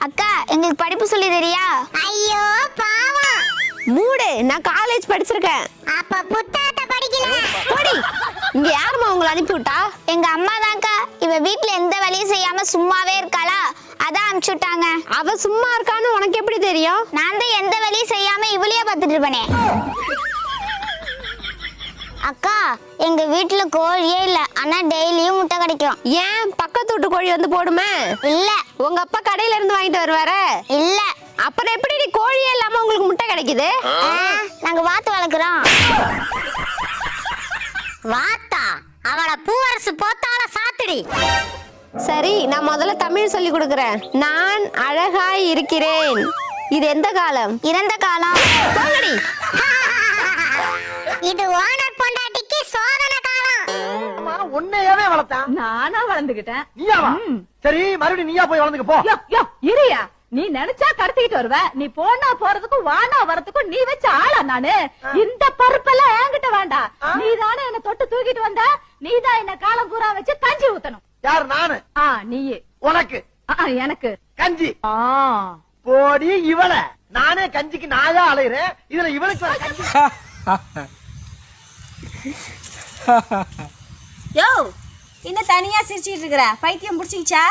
அக்கா எங்களுக்கு படிப்பு சொல்லி தெரியா? ஐயோ பாவம். மூடு, நான் காலேஜ் படிச்சிருக்கேன். அப்ப புத்தகத்தை படிக்கல. போடி. இங்க யாருமா உங்களை அனுப்பி விட்டா? எங்க அம்மா தான்க்கா. இவ வீட்ல எந்த வேலையும் செய்யாம சும்மாவே இருக்காளா, அதான் அனுப்பிச்சு விட்டாங்க. அவ சும்மா இருக்கான்னு உனக்கு எப்படி தெரியும்? நான் தான் எந்த வேலையும் செய்யாம இவளையே பார்த்துட்டு இருப்பேனே. அக்கா எங்க வீட்டுல கோழியே இல்ல, ஆனா டெய்லியும் முட்டை கிடைக்கும். ஏன் பக்கத்து வீட்டு கோழி வந்து போடுமே? இல்ல. உங்க அப்பா கடையில இருந்து வாங்கிட்டு வருவாரு? இல்ல. அப்புறம் எப்படி நீ கோழியே இல்லாம உங்களுக்கு முட்டை கிடைக்குது? நாங்க வாத்து வளர்க்குறோம். வாத்தா? அவள பூவரசு போத்தால சாத்துடி. சரி, நான் முதல்ல தமிழ் சொல்லி கொடுக்கறேன். நான் அழகாய் இருக்கிறேன். இது எந்த காலம்? இறந்த காலம். போங்கடி. இது ஓனர் பொண்டாட்டிக்கு சோதனை காலம். உன்னையவே வளர்த்தான். நானா வளர்ந்துகிட்டேன். நீயாவா? சரி, மறுபடியும் நீயா போய் வளர்ந்துக்க போ. இரியா, நீ நினைச்சா கடத்திக்கிட்டு வருவ. நீ போனா போறதுக்கும் வானா வரதுக்கும் நீ வச்ச ஆளா நானு? இந்த பருப்பெல்லாம் என்கிட்ட வேண்டாம். நீ தானே என்ன தொட்டு தூக்கிட்டு வந்த. நீதான் என்ன காலம் பூரா வச்சு கஞ்சி ஊத்தணும். யாரு? நானு. நீயே. உனக்கு எனக்கு கஞ்சி. போடி இவள. நானே கஞ்சிக்கு நாயா அலையிறேன், இதுல இவளுக்கு வேற கஞ்சி. யோ, என்ன தனியா சிரிச்சிட்டு இருக்கிற? பைத்தியம் பிடிச்சிச்சா?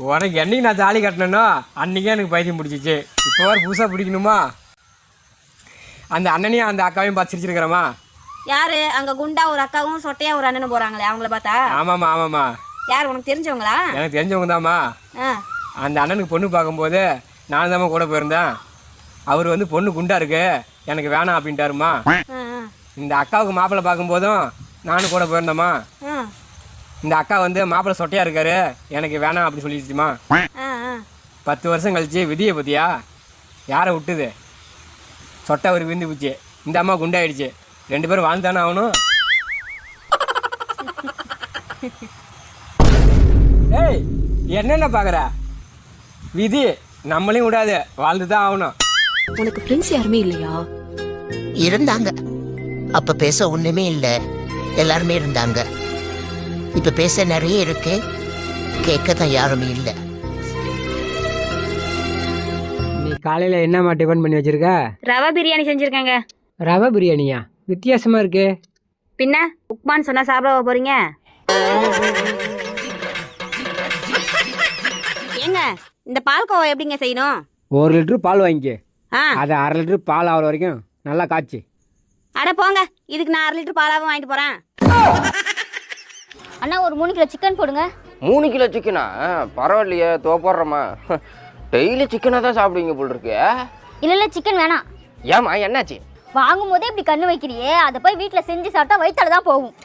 உனக்கு என்னைக்கு நான் தாலி கட்டினோ அன்னைக்கே எனக்கு பைத்தியம் பிடிச்சிச்சு. இப்போ வர புதுசாக பிடிக்கணுமா? அந்த அண்ணனையும் அந்த அக்காவையும் பார்த்து சிரிச்சிருக்கிறமா? யாரு? அங்க குண்டா ஒரு அக்காவும் சொட்டையா ஒரு அண்ணனும் போறாங்களே, அவங்கள பார்த்தா? ஆமாம்மா ஆமாம்மா. யார், உனக்கு தெரிஞ்சவங்களா? எனக்கு தெரிஞ்சவங்க தாம்மா. அந்த அண்ணனுக்கு பொண்ணு பார்க்கும்போது நான் தாம்மா கூட போயிருந்தேன். அவர் வந்து பொண்ணு குண்டா இருக்கு, எனக்கு வேணாம் அப்படின்ட்டாருமா. இந்த அக்காவுக்கு மாப்பிள்ளை பார்க்கும்போதும் நானும் கூட போயிருந்தேம்மா. இந்த அக்கா வந்து மாப்பிள்ளை சொட்டையா இருக்காரு, எனக்கு வேணாம் அப்படின்னு சொல்லிடுச்சுமா. 10 வருஷம் கழிச்சு விதியை பத்தியா யாரை விட்டுது? சொட்டை ஒரு விந்து போச்சு, இந்த அம்மா குண்டாயிடுச்சு. 2 பேரும் வாழ்ந்தானே ஆகணும். ஏய், என்னென்ன பாக்குற? விதி நம்மளையும் விடாது, வாழ்ந்துதான் ஆகணும். உனக்கு ஃப்ரெண்ட்ஸ் யாருமே இல்லையா? இருந்தாங்க. அப்ப பேச ஒண்ணுமே இல்ல, எல்லாருமே இருந்தாங்க. இப்ப பேச நிறைய இருக்கு, கேட்கதான் யாருமே இல்ல. நீ காலையில என்னம்மா டிஃபன் பண்ணி வச்சிருக்க? ரவா பிரியாணி செஞ்சிருக்காங்க. ரவை பிரியாணியா? வித்தியாசமா இருக்கு. பின்ன உப்மான்னு சொன்னா சாப்பிட போறீங்க? ஏங்க, இந்த பால்கோவா எப்படிங்க செய்யணும்? 1 லிட்டர் பால் வாங்கிக்க, அதை 1/2 லிட்டர் பால் ஆகிற வரைக்கும் நல்லா காய்ச்சி. அட போங்க, இதுக்கு நான் 1/2 லிட்டர் பாலாவும் வாங்கிட்டு போறேன். அண்ணா ஒரு 3 கிலோ சிக்கன் போடுங்க. 3 கிலோ சிக்கனா? பரவாயில்லையே, தோப்படுறமா. டெய்லி சிக்கனாக தான் சாப்பிடுவீங்க போல் இருக்கு. இல்ல சிக்கன் வேணாம். ஏமா, என்னாச்சு? வாங்கும் போதே இப்படி கண்ணு வைக்கிறியே, அதை போய் வீட்டுல செஞ்சு சாப்பிட்டா வயிற்றால தான் போகும்.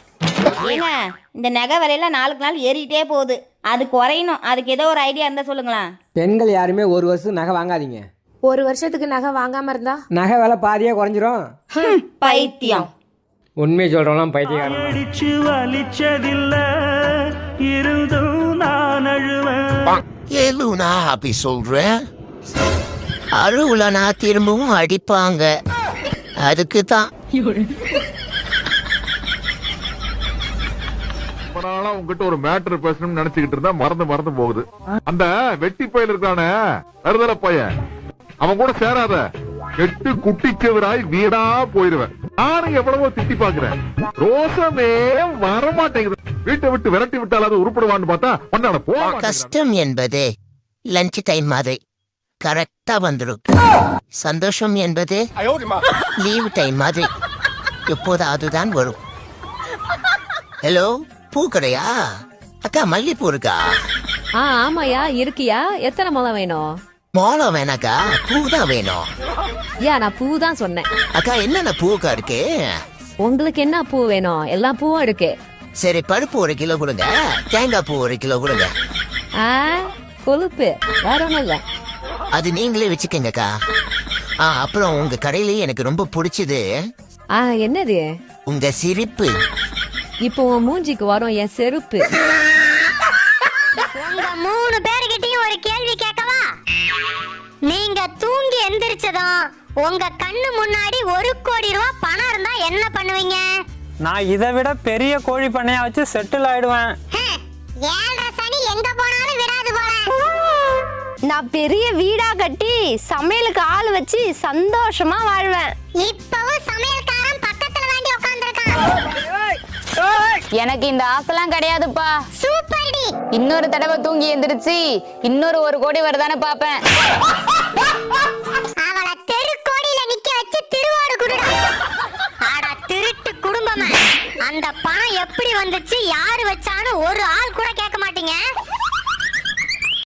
ஏங்க, இந்த நகை விலையெல்லாம் நாளுக்கு நாள் ஏறிட்டே போகுது, அது குறையணும். அதுக்கு ஏதோ ஒரு ஐடியா இருந்தா சொல்லுங்களேன். பெண்கள் யாருமே 1 வருஷம் நகை வாங்காதீங்க. 1 வருஷத்துக்கு நகை வாங்காம இருந்தா நகை விலை பாதியா குறைஞ்சிரும். பைத்தியம். உண்மையை சொல்றோம்லாம் பைத்தியக்காரன். ஏலுனா அப்படி சொல்றேன், அருவுலனா திரும்பவும் அடிப்பாங்க. அதுக்கு தான் உங்ககிட்ட ஒரு மேட்டர் பேசணும்னு நினைச்சுக்கிட்டு இருந்தா மறந்து போகுது. அந்த வெட்டி பையன் இருக்கானே, அறுதல பையன், அவன் கூட சேராத. கெட்டு குட்டிச்சவராய் வீடா போயிருவேன். நானும் எவ்வளவோ திட்டி பாக்குறேன், ரோசமே வரமாட்டேங்குது. வீட்டை விட்டு விரட்டி விட்டாலாவது உருப்படுவான்னு பார்த்தா பண்ணாட போ. கஷ்டம் என்பது லஞ்ச் டைம் மாதிரி கரெக்டா வந்துடும். சந்தோஷம் என்பது லீவ் டைம் மாதிரி எப்போதாவது தான் வரும். ஹலோ, பூக்கடையா? அக்கா மல்லிப்பூ இருக்கா? ஆமாயா, இருக்கியா? எத்தனை முளம் வேணும்? மோளம் வேணாக்கா, பூ தான் வேணும். நான் பூ தான் சொன்னேன். அக்கா என்னென்ன பூக்கா இருக்கு? உங்களுக்கு என்ன பூ வேணும்? எல்லா பூவும் இருக்கு. சரி, பருப்பு 1 கிலோ கொடுங்க, தேங்காய் பூ 1 கிலோ கொடுங்க. கொழுப்பு வேற ஒண்ணும் இல்ல, அது நீங்களே வச்சுக்கங்கக்கா. அப்புறம் உங்க கடையிலேயே எனக்கு ரொம்ப பிடிச்சது என்னது? உங்க சிரிப்பு. இப்போ உன் மூஞ்சிக்கு வரும் என் செருப்பு. உங்க 3 பேர்கிட்டயும் ஒரு கேள்வி கேட்கவா? நீங்க தூங்கி எந்திரிச்சதும் உங்க கண்ணு முன்னாடி 1 கோடி ரூபாய் பணம் இருந்தா என்ன பண்ணுவீங்க? நான் இதை விட பெரிய கோழி பண்ணையா வச்சு செட்டில் ஆயிடுவேன். 7.5 சனி எங்க போனாலும் விடாது போல. நான் பெரிய வீடா கட்டி சமையலுக்கு ஆள் வச்சு சந்தோஷமா வாழ்வேன். இப்பவும் சமையல்காரன் பக்கத்துல தாண்டி உட்கார்ந்திருக்கான். எனக்கு இந்த ஆசைலாம் கிடையாதுப்பா. சூப்பர் டி. இன்னொரு தடவை தூங்கி எந்திரிச்சு இன்னொரு 1 கோடி வருதானே பாப்பேன். அவள தெருக்கோடியில நிக்க வச்சு திருவோடு குடுடா. ஆடா திருட்டு குடும்பமே, அந்த பணம் எப்படி வந்துச்சு யாரு வச்சான்னு ஒரு ஆள் கூட கேட்க மாட்டீங்க.